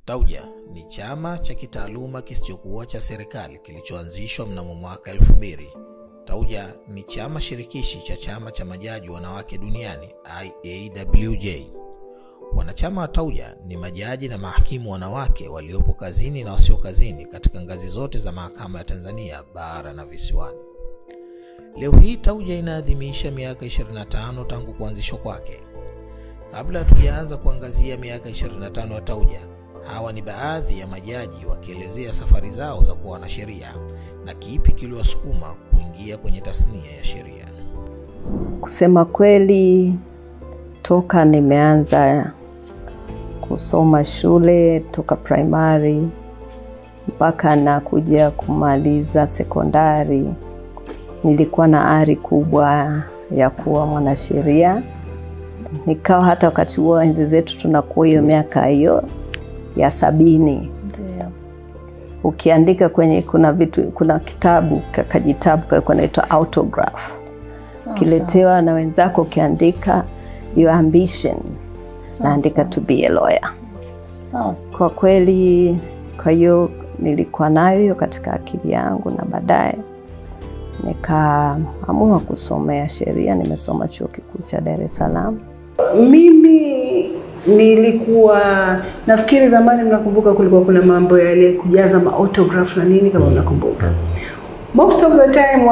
Tauja ni chama cha kitaaluma kisichokuwa cha serikali kilichoanzishwa mnamo mwaka 2000. Tauja ni chama shirikishi cha chama cha majaji wanawake duniani IAWJ. Wanachama wa Tauja ni majaji na mahakimu wanawake waliopo kazini na wasio kazini katika ngazi zote za mahakama ya Tanzania bara na visiwani. Leo hii Tauja inaadhimisha miaka 25 tangu kuanzishwa kwake. Kabla tujaanza kuangazia miaka 25 ya Tauja, hawa ni baadhi ya majaji wakielezea safari zao za kuwa wanasheria na kipi kiliwasukuma kuingia kwenye tasnia ya sheria. Kusema kweli, toka nimeanza kusoma shule toka primary mpaka na kuja kumaliza sekondari, nilikuwa na ari kubwa ya kuwa mwanasheria. Nikawa hata wakati huo enzi zetu tunakuwa hiyo miaka hiyo ya 70. Ndio. Ukiandika kwenye kuna kitabu kinaitwa autograph. Kiletewa na wenzako ukiandika your ambition. Naandika to be a lawyer. Kwa kweli, kwa hiyo nilikuwa nayo hiyo katika akili yangu, na baadaye nikaamua kusomea sheria. Nimesoma chuo kikuu cha Dar es Salaam. Mimi nilikuwa nafikiri zamani, mnakumbuka kulikuwa kuna mambo yale kujaza autograph na nini, kama unakumbuka. Most of the time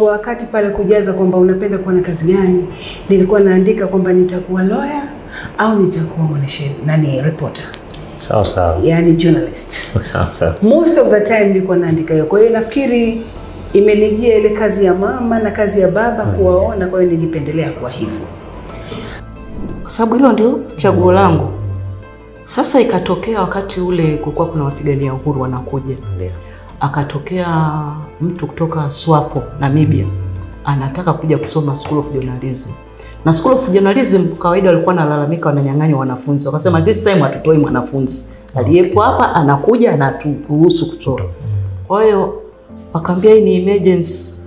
wakati pale kujaza kwamba unapenda kuwa na kazi gani, nilikuwa naandika kwamba nitakuwa lawyer au nitakuwa mwanasheria, reporter. Sawa sawa. Yani journalist. Sawa sawa. Most of the time nilikuwa naandika hiyo. Kwa hiyo nafikiri imenijia ile kazi ya mama na kazi ya baba kuwaona, kwa hiyo nilipendelea kwa hivyo. Kwa sababu hilo ndio chaguo langu. Sasa ikatokea wakati ule kulikuwa kuna wapigania uhuru wanakuja. Ndio. Akatokea mtu kutoka Swapo, Namibia, anataka kuja kusoma School of Journalism. Na School of Journalism kawaida walikuwa wanalalamika wananyang'anya wanafunzi. Wakasema this time hatutoi mwanafunzi. Aliyepo hapa anakuja na turuhusu kutoa. Kwa hiyo akaambia hii ni emergency,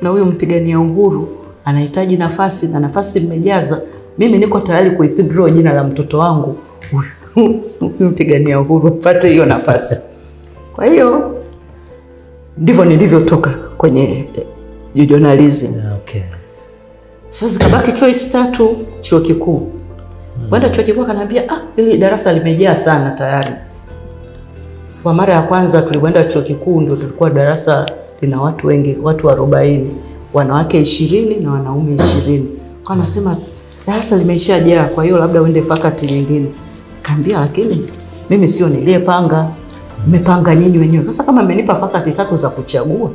na huyo mpigania uhuru anahitaji nafasi na nafasi mmejaza. Mimi niko tayari kuithibro jina la mtoto wangu mpigania uhuru apate hiyo nafasi. Kwa hiyo ndivyo nilivyotoka kwenye journalism. Okay. Sasa kabaki choice 3, chuo kikuu. Bwana chuo kikuu akaniambia ili darasa limejaa sana tayari. Kwa mara ya kwanza tulikwenda chuo kikuu ndio tulikuwa darasa lina watu wengi, watu 40, wanawake 20 na wanaume 20. Kwa nasema darasa limeshajaa, kwa hiyo labda uende faculty nyingine. Kaambia lakini mimi sio niliyepanga, mmepanga nyinyi wenyewe. Sasa kama mmenipa faculty 3 za kuchagua,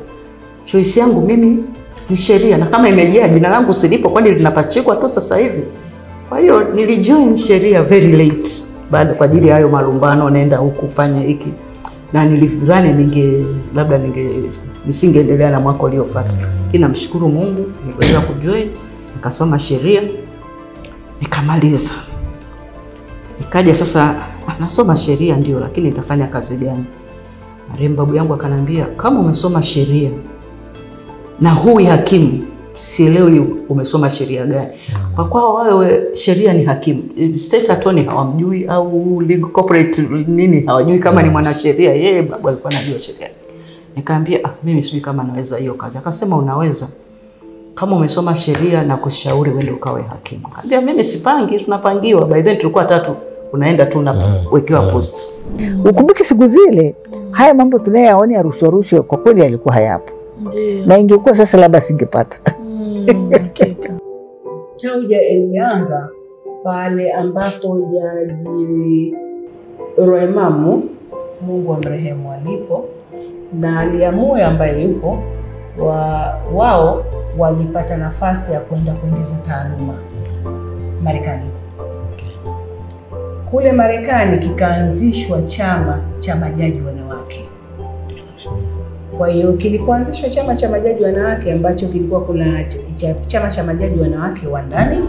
choice yangu mimi ni sheria, na kama imejaa jina langu silipo, kwani linapachikwa tu sasa hivi. Kwa hiyo nilijoin sheria very late, baada kwa ajili ya hayo malumbano, naenda huku kufanya hiki, na nilidhani nisingeendelea na mwaka uliofuata. Ninamshukuru Mungu niliweza kujoin, nikasoma sheria, nikamaliza. Nikaja sasa nasoma sheria ndio, lakini nitafanya kazi gani? Babu yangu akaniambia kama umesoma sheria na hui hakimu, sielewi umesoma sheria gani. Kwa kuwa wewe sheria ni hakimu, state attorney hawamjui, au legal corporate nini hawajui kama ni mwanasheria. Yeye babu alikuwa anajua sheria. Nikaambia mimi sijui kama naweza hiyo kazi. Akasema unaweza kama umesoma sheria na kushauri uende ukawe hakimu. Kaambia mimi sipangi, tunapangiwa. By then tulikuwa 3, unaenda tu unawekewa post. Ukumbuke siku zile haya mambo tunayaona ya rushwa kwa kweli yalikuwa hayapo. Ndiyo. Na ingekuwa sasa labda singepata. Tauja ilianza pale ambapo Jaji Roemamu, Mungu amrehemu, alipo na aliamua ambaye yupo wao walipata nafasi ya kwenda kuongeza taaluma Marekani. Kule Marekani kikaanzishwa chama cha majaji wanawake. Kwa hiyo kilipoanzishwa chama cha majaji wanawake, ambacho kilikuwa kuna chama cha majaji wanawake wa ndani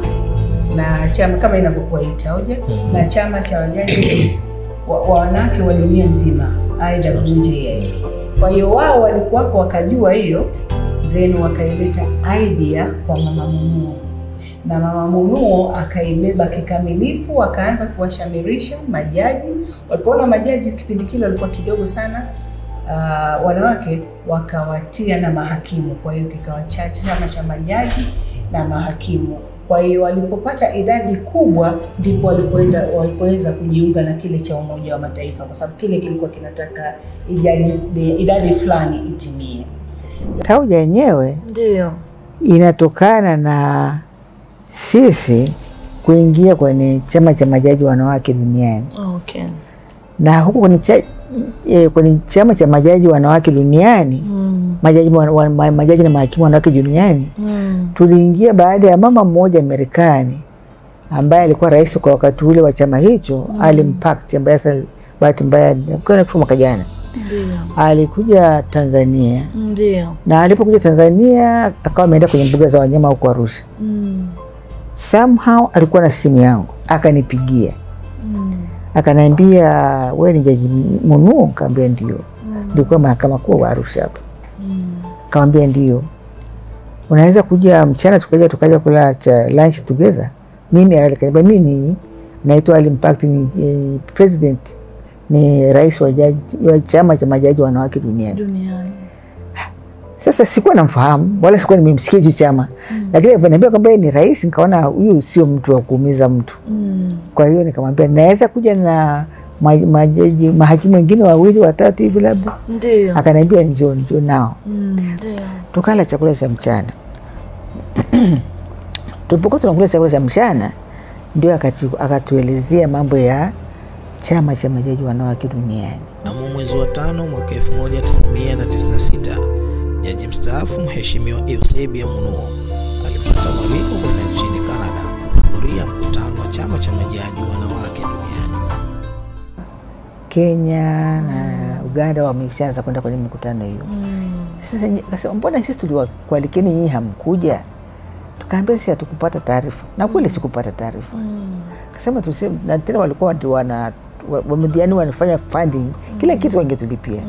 na chama kama inavyokuwa Tauja, na chama cha majaji wa wanawake wa dunia nzima IWJ. Kwa hiyo wao walikuwa wakajua hiyo, then wakaileta idea kwa Mama Munu na Mama Munuo akaibeba kikamilifu, akaanza kuwashamirisha majaji. Walipoona majaji kipindi kile walikuwa kidogo sana wanawake, wakawatia na mahakimu. Kwa hiyo kikawa chama cha majaji na mahakimu. Kwa hiyo walipopata idadi kubwa ndipo walipoweza kujiunga na kile cha Umoja wa Mataifa, kwa sababu kile kilikuwa kinataka idadi fulani itimie. Tauja yenyewe Ndio. inatokana na sisi kuingia kwenye chama cha majaji wanawake duniani. Okay. Na huko kwenye chama cha majaji wanawake duniani, majaji na mahakimu wanawake duniani, tuliingia baada ya mama mmoja Marekani ambaye alikuwa rais kwa wakati ule wa chama hicho, Ali Mpakti, ambaye sasa bahati mbaya kwa mwaka jana alikuja Tanzania. Ndio. Na alipokuja Tanzania akawa ameenda kwenye mbuga za wanyama huko Arusha. Somehow alikuwa na simu yangu, akanipigia. Akaniambia, wewe ni Jaji Munuo? Nikamwambia ndio. Nilikuwa mahakama kuu wa Arusha hapo. Nikamwambia ndio. Unaweza kuja mchana tukaja kula lunch together? Mimi akaniambia, mimi naitwa Ali Mpakti, ni president, ni rais wa chama cha majaji wanawake duniani. Sasa sikuwa namfahamu wala sikuwa nimemsikia hicho chama. Lakini aliniambia kwamba ni rais, nikaona huyu sio mtu wa kuumiza mtu. Kwa hiyo nikamwambia naweza kuja na mahakimu wengine 2 3 hivi labda. Ndio. Akaniambia njoo nao. Ndio. Tukala chakula cha mchana. Tulipokuwa tunakula chakula cha mchana ndio akatuelezea mambo ya chama cha majaji wanawake duniani. Mnamo mwezi wa 5 mwaka 1996, Jaji mstaafu Mheshimiwa Eusebia Munuo alipata mwaliko kwenda nchini Canada kuhudhuria mkutano wa chama cha majaji wanawake duniani. Kenya na Uganda wameshaanza kwenda kwenye mkutano hiyo. Sasa mbona sisi tuliwakualikeni nyinyi hamkuja? Tukaambia sisi hatukupata taarifa. Na kweli sikupata taarifa. Akasema tuseme, na tena walikuwa ndio wamediani wanafanya funding, kila kitu wangetulipia.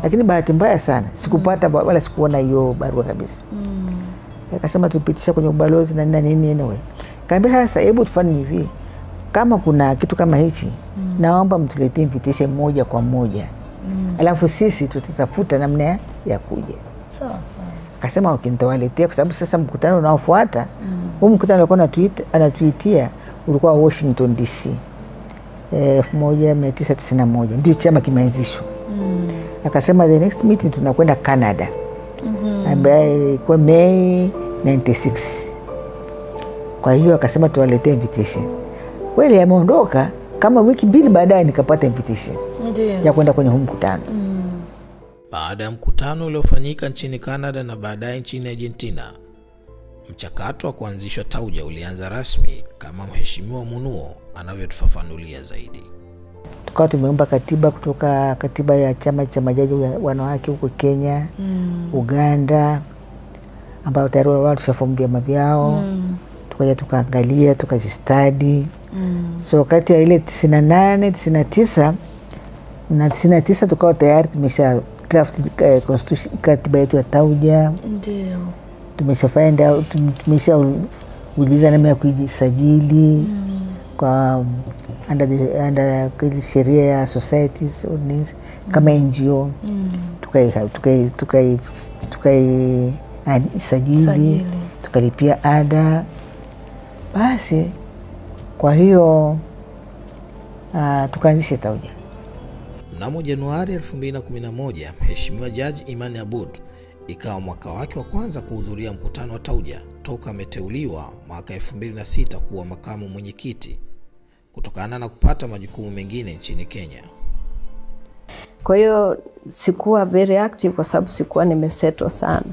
Lakini bahati mbaya sana sikupata wala sikuona hiyo barua kabisa. Akasema tupitisha kwenye ubalozi na nini anyway. Kaambia sasa hebu tufanye hivi, kama kuna kitu kama hichi naomba mtuletee invitation moja kwa moja. Alafu sisi tutatafuta namna ya kuja. Sawa. Akasema ukinitawaletea, kwa sababu sasa mkutano unaofuata, huu mkutano alikuwa anatuitia ulikuwa Washington DC. 1991 ndio chama kimeanzishwa. Akasema the next meeting tunakwenda Canada. Ambaye kwa May 96. Kwa hiyo akasema tuwaletee invitation. Kweli ameondoka, kama wiki 2 baadaye nikapata invitation ya kwenda kwenye huu mkutano. Baada ya mkutano uliofanyika nchini Canada na baadaye nchini Argentina, mchakato wa kuanzishwa Tauja ulianza rasmi kama Mheshimiwa Munuo anavyotufafanulia zaidi. Tukawa tumeomba katiba kutoka katiba ya chama cha majaji wanawake huko Kenya, Uganda, ambao tayari wao tushafomu vyama vyao. Tukaja tukaangalia, tukazistadi. So wakati ya ile 98, 99 na 99 tukawa tayari tumesha draft constitution, katiba yetu ya Tauja. Ndio. Tumesha uliza namna ya kujisajili kwa under sheria ya societies ordinance kama NGO. Tukai tukalipia ada. Basi kwa hiyo tukaanzisha Tauja. Mnamo Januari 2011, Mheshimiwa Jaji Imani Aboud ikawa mwaka wake wa kwanza kuhudhuria mkutano wa Tauja toka ameteuliwa mwaka 2006 kuwa makamu mwenyekiti kutokana na kupata majukumu mengine nchini Kenya. Kwa hiyo sikuwa very active kwa sababu sikuwa nimesettle sana.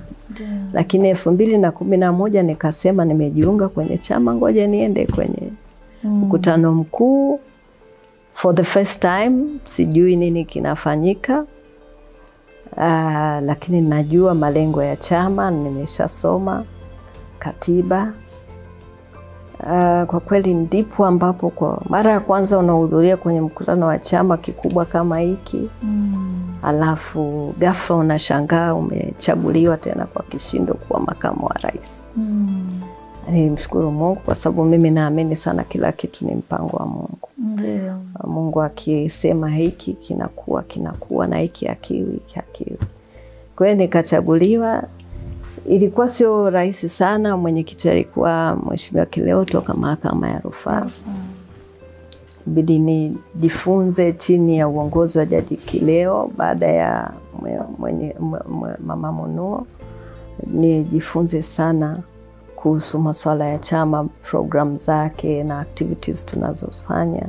Lakini 2011 nikasema nimejiunga kwenye chama, ngoja niende kwenye mkutano mkuu. For the first time sijui nini kinafanyika. Lakini najua malengo ya chama, nimeshasoma katiba. Kwa kweli ndipo ambapo kwa mara ya kwanza unahudhuria kwenye mkutano wa chama kikubwa kama hiki. Alafu ghafla unashangaa umechaguliwa tena kwa kishindo kuwa makamu wa rais. Nilimshukuru Mungu kwa sababu mimi naamini sana kila kitu ni mpango wa Mungu. Ndio. Mungu akisema hiki kinakuwa na hiki hakiwi. Kwa hiyo nikachaguliwa. Ilikuwa sio rahisi sana. Mwenyekiti alikuwa Mheshimiwa Kileo toka Mahakama ya Rufaa. Bidi nijifunze chini ya uongozi wa Jaji Kileo baada ya Mama Munuo. Nijifunze sana kuhusu masuala ya chama, program zake na activities tunazofanya.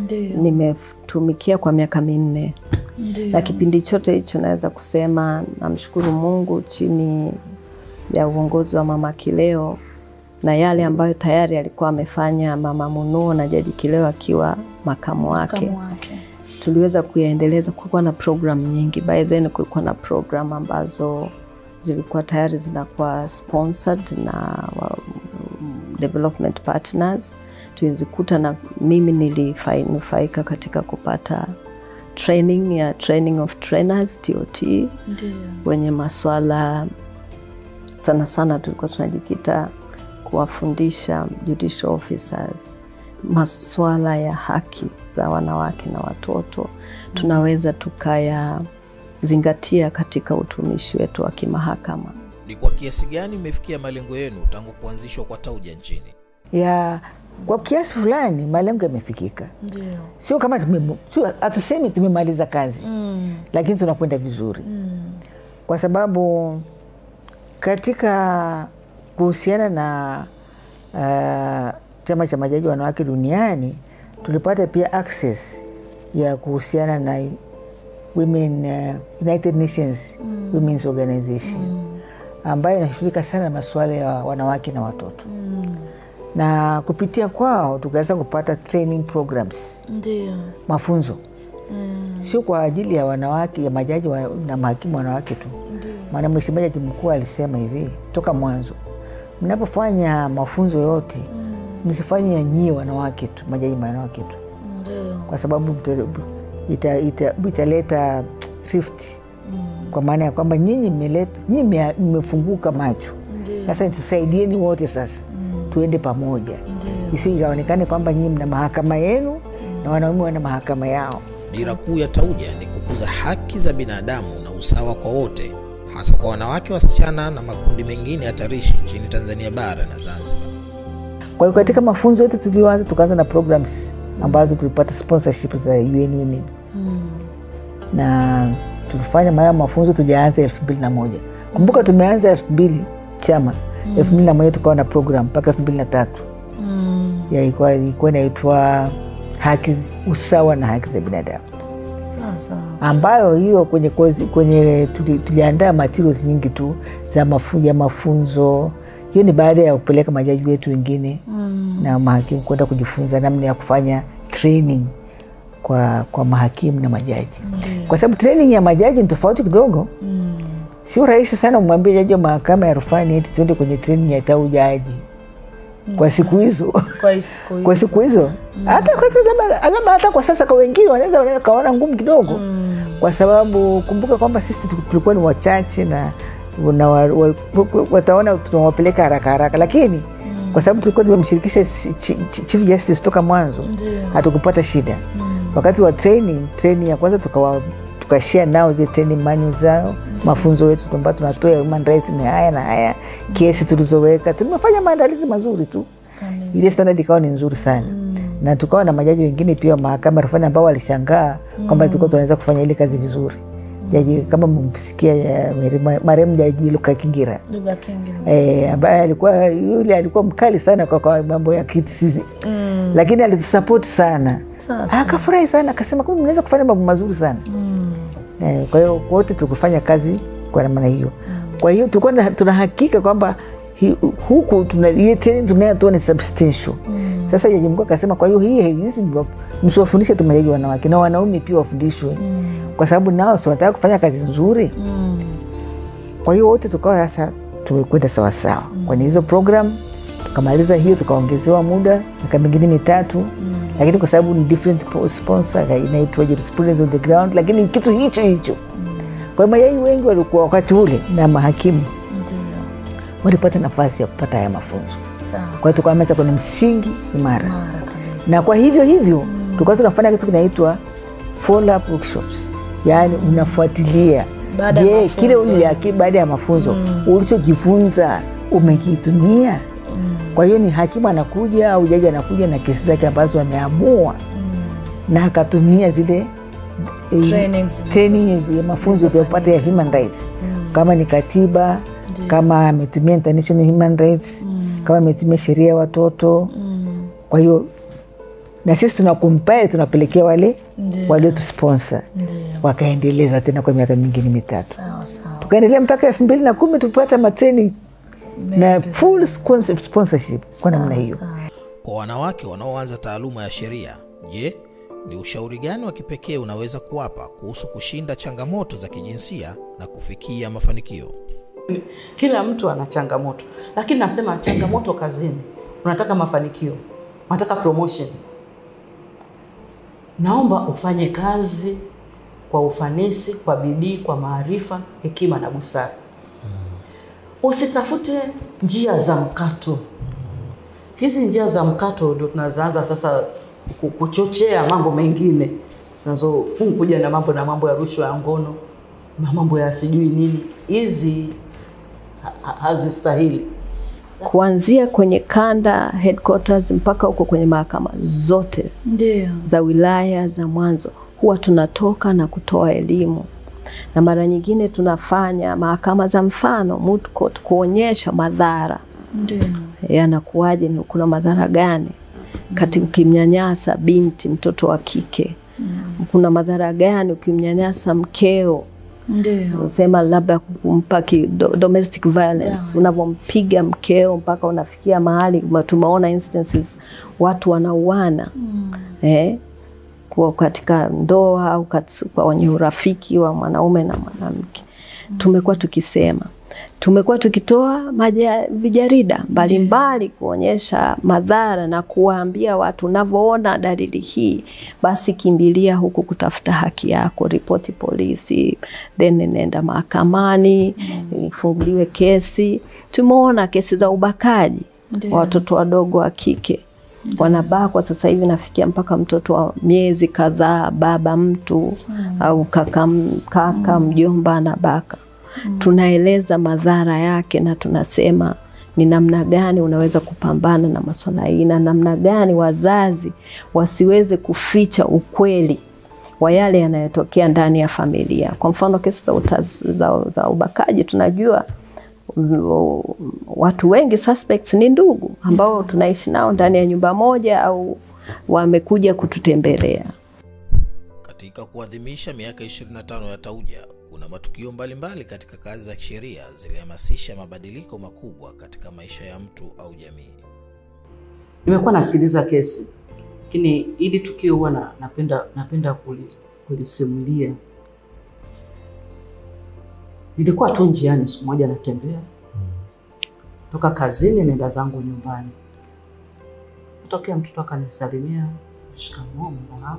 Ndio. Nimetumikia kwa miaka 4. Ndio. Na kipindi chote hicho naweza kusema namshukuru Mungu chini ya uongozi wa Mama Kileo na yale ambayo tayari alikuwa amefanya Mama Munuo na Jaji Kileo akiwa makamu wake. Tuliweza kuyaendeleza. Kulikuwa na program nyingi. By then kulikuwa na program ambazo zilikuwa tayari zinakuwa sponsored na development partners. Tulizikuta na mimi nilifaika katika kupata training of trainers TOT. Ndio. Wenye masuala sana tulikuwa tunajikita kuwafundisha judicial officers masuala ya haki za wanawake na watoto. Tunaweza tukayazingatia katika utumishi wetu wa kimahakama. Ni kwa kiasi gani mmefikia malengo yenu tangu kuanzishwa kwa Tauja nchini? Kwa kiasi fulani malengo yamefikika. Ndio. Sio kama hatusemi tumemaliza kazi. Lakini tunakwenda vizuri. Kwa sababu katika kuhusiana na chama cha majaji wanawake duniani tulipata pia access ya kuhusiana na United Nations Women's Organization ambayo inashughulika sana na masuala ya wanawake na watoto. Na kupitia kwao tukaweza kupata training programs. Ndio. Mafunzo. Sio kwa ajili ya wanawake, ya majaji na mahakimu wanawake tu. Maana Mheshimiwa Jaji Mkuu alisema hivi toka mwanzo, mnapofanya mafunzo yote msifanye nyinyi wanawake tu, majaji wanawake tu. Kwa sababu italeta rift. Kwa maana ya kwamba nyinyi mmefunguka macho. Sasa tusaidieni wote sasa. Tuende pamoja. Isiwe ikaonekane kwamba nyinyi mna mahakama yenu na wanaume wana mahakama yao. Dira kuu ya Tauja ni kukuza haki za binadamu na usawa kwa wote, hasa kwa wanawake, wasichana na makundi mengine hatarishi nchini Tanzania bara na Zanzibar. Kwa hiyo katika mafunzo yote tulioanza tukaanza na programs ambazo tulipata sponsorship za UN Women. Na tulifanya mafunzo tulianza 2001. Kumbuka tumeanza 2000 chama. 2001 tukawa na program mpaka 2003. Ilikuwa inaitwa haki, usawa na haki za binadamu. Sasa ambayo hiyo kwenye tuliandaa materials nyingi tu za mafunzo. Hiyo ni baada ya kupeleka majaji wetu wengine na mahakimu kwenda kujifunza namna ya kufanya training kwa mahakimu na majaji. Kwa sababu training ya majaji ni tofauti kidogo. Sio rahisi sana umwambie jaji wa mahakama ya rufani eti twende kwenye training ya Taujaji. Kwa siku hizo. Kwa siku hizo. Hata kwa sasa kwa wengine wanaweza kaona ngumu kidogo. Kwa sababu kumbuka kwamba sisi tulikuwa ni wachache na wataona tunawapeleka haraka, lakini kwa sababu tulikuwa tumemshirikisha Chief Justice toka mwanzo, hatukupata shida. Wakati wa training ya kwanza tukashare nao zile training manual zao, mafunzo yetu ambayo tunatoa human rights ni haya na haya, kesi tulizoweka, tumefanya maandalizi mazuri tu. Ile standard ikawa ni nzuri sana. Na tukawa na majaji wengine pia mahakama rufani ambao walishangaa kwamba tulikuwa tunaweza kufanya ile kazi vizuri. Jaji kama mmsikia marehemu Jaji Luka Kingira. Ambaye alikuwa mkali sana kwa mambo ya kiti. Lakini alitusupport sana. Akafurahi sana, akasema kama mnaweza kufanya mambo mazuri sana. Kwa hiyo wote tukufanya kazi kwa namna hiyo. Kwa hiyo tulikuwa tunahakika kwamba huku ile training tunayotoa ni substantial. Sasa Jaji Mkuu akasema kwa hiyo hizi msiwafundishe tu majaji wanawake na wanaume pia wafundishwe. Kwa sababu nao tunataka kufanya kazi nzuri. Kwa hiyo wote tukawa sasa tumekwenda sawa sawa. Kwa hizo program tukamaliza hiyo, tukaongezewa muda miaka mingine 3. Lakini kwa sababu ni different sponsor inaitwa Jurisprudence on the ground, lakini kitu hicho. Kwa hiyo majaji wengi walikuwa wakati ule na mahakimu walipata nafasi ya kupata haya mafunzo. Sawa. Kwa hiyo tukaanza kwenye msingi imara. Mara kabisa. Na kwa hivyo tukaanza tunafanya kitu kinaitwa follow up workshops. Yaani unafuatilia. Baada ya mafunzo. Kile baada ya mafunzo ulichojifunza umekitumia. Kwa hiyo ni hakimu anakuja au jaji anakuja na kesi zake ambazo ameamua na akatumia zile training ya mafunzo yapata ya human rights. Kama ni katiba, kama ametumia international human rights, kama ametumia sheria ya watoto. Kwa hiyo na sisi tunakumpile, tunapelekea wale walio sponsor. Wakaendeleza tena kwa miaka mingine mitatu. Sawa sawa. Tukaendelea mpaka 2010 tupata matraining na full sponsorship kwa namna hiyo. Kwa wanawake wanaoanza taaluma ya sheria, je, ni ushauri gani wa kipekee unaweza kuwapa kuhusu kushinda changamoto za kijinsia na kufikia mafanikio? Kila mtu ana changamoto, lakini nasema changamoto kazini, unataka mafanikio, unataka promotion, naomba ufanye kazi kwa ufanisi, kwa bidii, kwa maarifa, hekima na busara. Usitafute njia za mkato. Hizi njia za mkato ndio tunaanza sasa kuchochea mambo mengine. Sasa kuja na mambo ya rushwa ya ngono, mambo ya sijui nini. Hizi hazistahili. Kuanzia kwenye kanda headquarters mpaka huko kwenye mahakama zote za wilaya za mwanzo huwa tunatoka na kutoa elimu. Na mara nyingine tunafanya mahakama za mfano moot court kuonyesha madhara. Yanakuaje, kuna madhara gani katika ukimnyanyasa binti, mtoto wa kike? Kuna madhara gani ukimnyanyasa mkeo? Unasema labda kumpa domestic violence, unavompiga mkeo mpaka unafikia mahali tumeona instances watu wanauana. Kwa katika ndoa au kwa wenye urafiki wa mwanaume na mwanamke. Tumekuwa tukitoa vijarida mbalimbali kuonyesha madhara na kuwaambia watu unavyoona dalili hii basi kimbilia huku kutafuta haki yako, ripoti polisi, then nenda mahakamani, ifunguliwe kesi. Tumeona kesi za ubakaji watoto wadogo wa kike. Wanabakwa sasa hivi nafikia mpaka mtoto wa miezi kadhaa, baba mtu au kaka mjomba anabaka. Tunaeleza madhara yake na tunasema ni namna gani unaweza kupambana na masuala hii na namna gani wazazi wasiweze kuficha ukweli wa yale yanayotokea ndani ya familia. Kwa mfano kesi za ubakaji, tunajua watu wengi suspects ni ndugu ambao tunaishi nao ndani ya nyumba moja au wamekuja kututembelea. Katika kuadhimisha miaka 25 ya Tauja, kuna matukio mbalimbali katika kazi za kisheria zilihamasisha mabadiliko makubwa katika maisha ya mtu au jamii. Nimekuwa nasikiliza kesi, lakini ili tukio huwa napenda kulisimulia. Nilikuwa tu njiani siku moja natembea. Toka kazini nenda zangu nyumbani. Kutokea mtoto akanisalimia, shikamoo mama.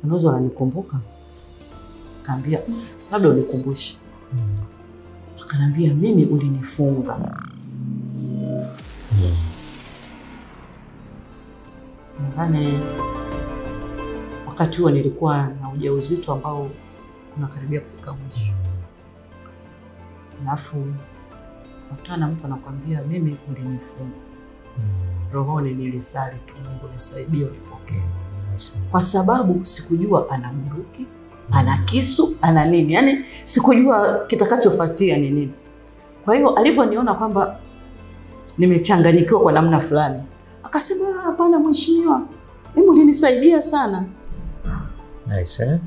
Unaweza unanikumbuka? Kaambia labda unikumbushe. Akaniambia mimi ulinifunga. Nadhani wakati huo nilikuwa na ujauzito ambao unakaribia kufika mwisho. Alafu nakutana na mtu anakuambia mimi ulinifunga. Rohoni nilisali tu, Mungu nisaidie unipokee. Kwa sababu sikujua ana bunduki, ana kisu, ana nini. Yaani sikujua kitakachofuatia ni nini. Kwa hiyo alivyoniona kwamba nimechanganyikiwa kwa namna fulani, akasema hapana mheshimiwa, mimi ulinisaidia sana. Nice.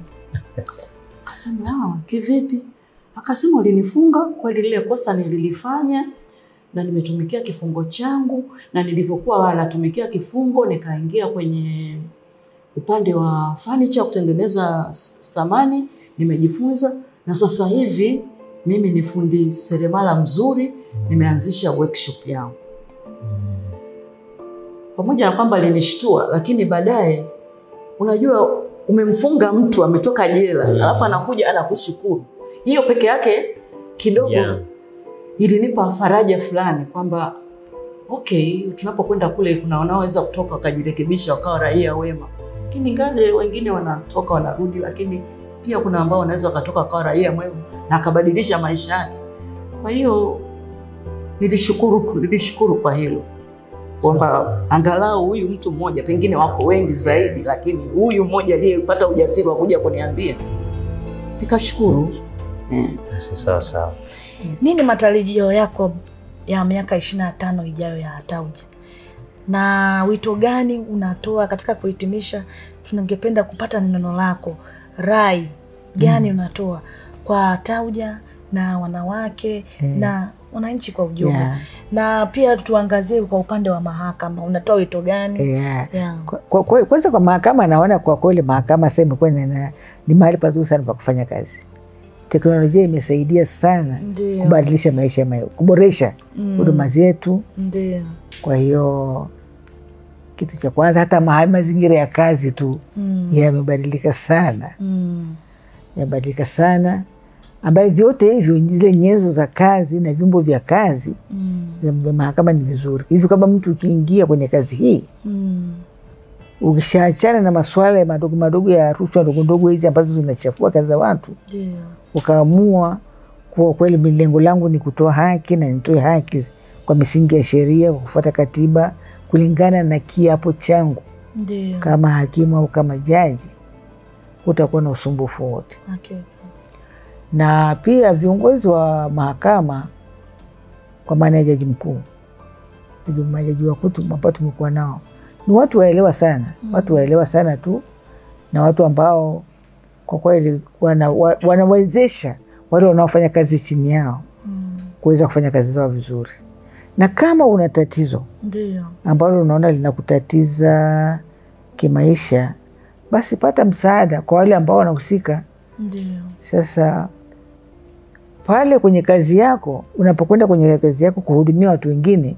Akasema kivipi? Akasema ulinifunga kwa lile kosa nililifanya na nimetumikia kifungo changu, na nilivyokuwa natumikia kifungo nikaingia kwenye upande wa furniture kutengeneza samani, nimejifunza na sasa hivi mimi ni fundi seremala mzuri, nimeanzisha workshop yangu. Pamoja na kwamba alinishtua, lakini baadaye unajua umemfunga mtu ametoka jela, alafu anakuja anakushukuru. Hiyo peke yake kidogo ilinipa faraja fulani kwamba okay, tunapokwenda kule kuna wanaoweza kutoka wakajirekebisha wakawa raia wema. Lakini ngale wengine wanatoka wanarudi, lakini pia kuna ambao wanaweza wakatoka wakawa raia mwema na akabadilisha maisha yake. Kwa hiyo nilishukuru kwa hilo. Kwamba angalau huyu mtu mmoja, pengine wako wengi zaidi, lakini huyu mmoja aliyepata ujasiri wa kuja kuniambia, nikashukuru. Sawa sawa. Nini matarajio yako ya miaka 25 ijayo ya Tauja? Na wito gani unatoa katika kuhitimisha? Tunangependa kupata neno lako, rai gani unatoa kwa Tauja na wanawake na wananchi kwa ujumla? Na pia tuangazie kwa upande wa mahakama, unatoa wito gani? Kwanza kwa mahakama, naona kwa kweli mahakama sasa imekuwa ni mahali pazuri sana pa kufanya kazi. Teknolojia imesaidia sana kubadilisha maisha, kuboresha huduma zetu. Ndio. Kwa hiyo kitu cha kwanza, hata mazingira ya kazi tu yamebadilika sana. Yamebadilika sana, ambayo vyote hivyo, zile nyenzo za kazi na vyombo vya kazi za mahakama ni vizuri. Hivi kama mtu ukiingia kwenye kazi hii, ukishaachana na masuala madogo madogo ya rushwa ndogo hizi ambazo zinachafua kazi za watu, ukaamua kwa kweli lengo langu ni kutoa haki na nitoe haki kwa misingi ya sheria, kwa kufuata katiba, kulingana na kiapo changu kama hakimu au kama jaji, utakuwa na usumbufu wote. Na pia viongozi wa mahakama, kwa maana ya jaji mkuu, majaji wakuu ambao tumekuwa nao, ni watu waelewa sana, watu waelewa sana tu, na watu ambao kwa kweli wanawezesha wale wanaofanya kazi chini yao kuweza kufanya kazi zao vizuri. Na kama una tatizo ambalo unaona linakutatiza kimaisha, basi pata msaada kwa wale ambao wanahusika. Sasa pale kwenye kazi yako, unapokwenda kwenye kazi yako kuhudumia watu wengine,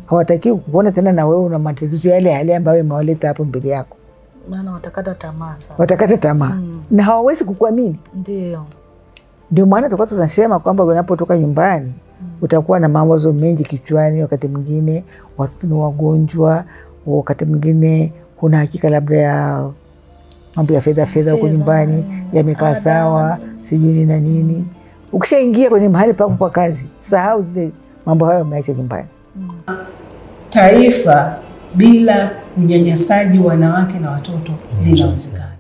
hawataki kuona tena na wewe una matatizo yale ambayo yamewaleta hapo mbele yako. Maana watakata tamaa sana. Watakata tamaa. Na hawawezi kukuamini. Ndio maana tulikuwa tunasema kwamba unapotoka nyumbani, utakuwa na mawazo mengi kichwani. Wakati mwingine watoto ni wagonjwa, wakati mwingine kuna hakika labda ya mambo ya fedha huko nyumbani yamekaa sawa, sijui nini na nini. Ukishaingia kwenye mahali pako pa kazi, sahau zile mambo hayo umeacha nyumbani. Taifa bila unyanyasaji wanawake na watoto linawezekana.